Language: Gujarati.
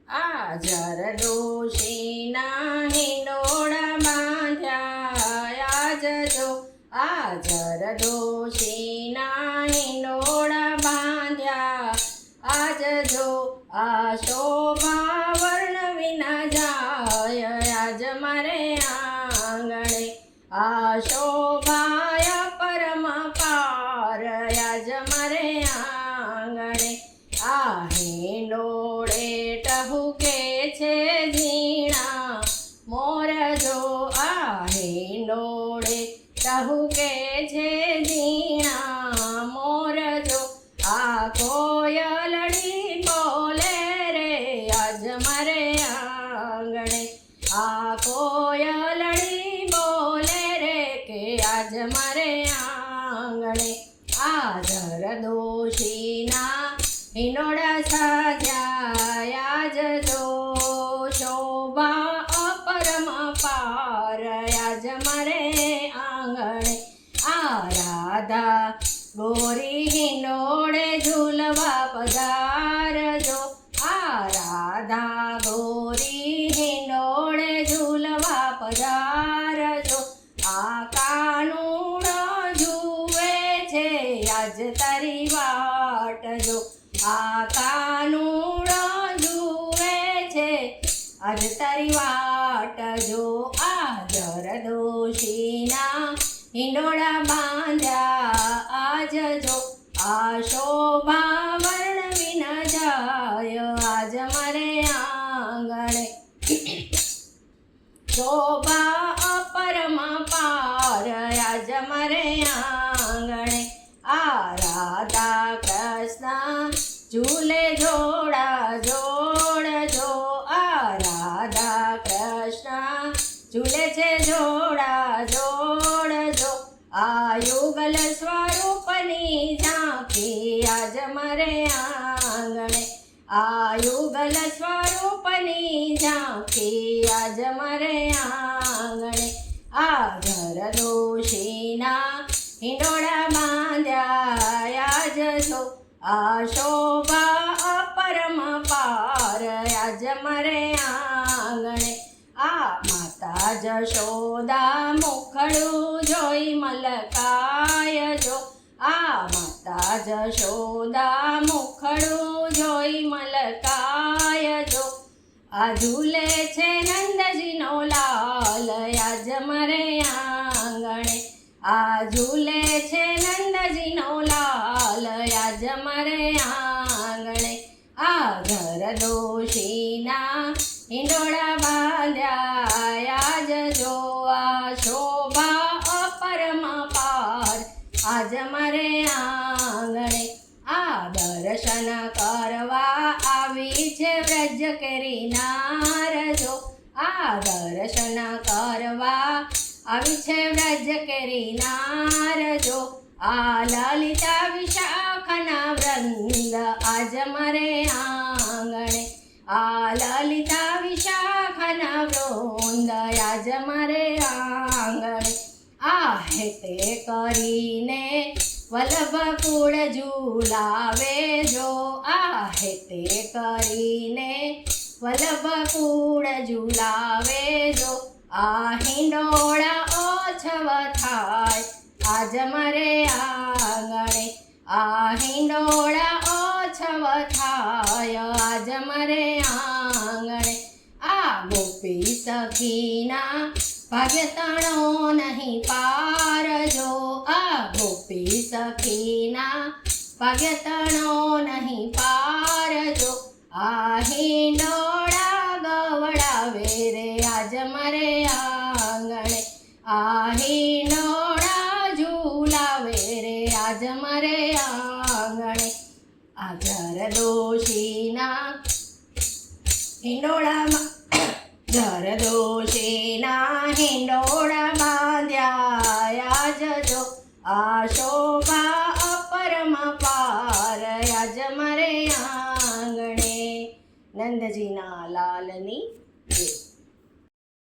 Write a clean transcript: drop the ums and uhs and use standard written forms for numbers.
આ જરદોશીના હિંડોળા બાંધ્યા આજ જો આ જરદોશીના હિંડોળા બાંધ્યા આજ જો આ શોભા વર્ણવી ન જાય આજ મારે આંગણે આ શોભાય પરમ પાર આજ મારે આંગણે આ હિંડોળે ટહુકે છે ઝીણા મોર જો આ હિંડોળે ટહુકે છે ઝીણા મોર જો આ કોયલડી બોલે રે આજ મારે આંગણે આ કોયલડી બોલે રે કે આજ મારે આંગણે આ જરદોશીના હિંડોળા સાજ્યા આજ જો શોભા અપરમ પાર આજ મારે આંગણે આ રાધા ગોરી હિંડોળે ઝૂલવા પધારજો આ રાધા ગોરી હિંડોળે ઝૂલવા પધારજો આ કાનુડો જુએ છે આજ તારી વાટ જો આ કાનુડો જુએ છે આજ તારી વાટ જો આ જરદોશીના હિંડોળા બાંધ્યા આજ જો આ શોભા વર્ણવી ન જાય આજ મારે આંગણે શોભા અપરમ પાર આજ મારે આંગણે આ રાધા કૃષ્ણ ઝૂલે જોડા જોડ જો આ રાધા કૃષ્ણ ઝૂલે છે જોડા જોડ જો આ યુગલ સ્વરૂપની ઝાંખી આજ મારે આંગણે આ યુગલ સ્વરૂપની ઝાંખી આજ મારે આંગણે આ જરદોશીના હિંડોળા બાંધ્યા આજ જો આ શોભા અપરમ પાર આજ મારે આંગણે આ માતા જશોદા મુખડું જોઈ મલકાય જો આ માતા જશોદા મુખડું જોઈ મલકાય જો આ ઝૂલે છે નંદજીનો લાલ આજ મારે આંગણે આ ઝૂલે છે નંદજીનો લાલ આજ મારે આંગણે આ જરદોશીના હિંડોળા બાંધ્યા આજ જો આ શોભા અપરમ પાર આજ મારે આંગણે આ દર્શન કરવા આવી છે વ્રજ કેરી નાર જો આ દર્શન કરવા આવી છે વ્રજ કેરી નાર જો આ લલિતા વિશાખના વૃંદ આજ મારે આંગણે આ લલિતા વિશાખના વૃંદ આજ મારે આંગણે આ હેતે કરીને વલ્લભ કુળ ઝૂલાવે જો આ હેતે કરીને વલ્લભ કુળ ઝૂલાવે જો આ હિંડોળા ઓછવ થાય આજ મારે આંગણે આ હિંડોળા ઓછવ થાય આજ મારે આંગણે આ ગોપી સખીના ભાગ્ય તણો નહીં પાર જો આ ગોપી સખીના ભાગ્ય તણો નહીં પાર જો આ હિંડોળા ગવડાવે રે આજ મારે આંગણે આ હિંડોળા ઝૂલાવે રે આજ મારે આંગણે આ જરદોશીના હિંડોળામાં જરદોશીના હિંડોળા બાંધ્યા આજ જો આ શોભા અપરમ પાર આજ મારે આંગણે નંદજીના લાલની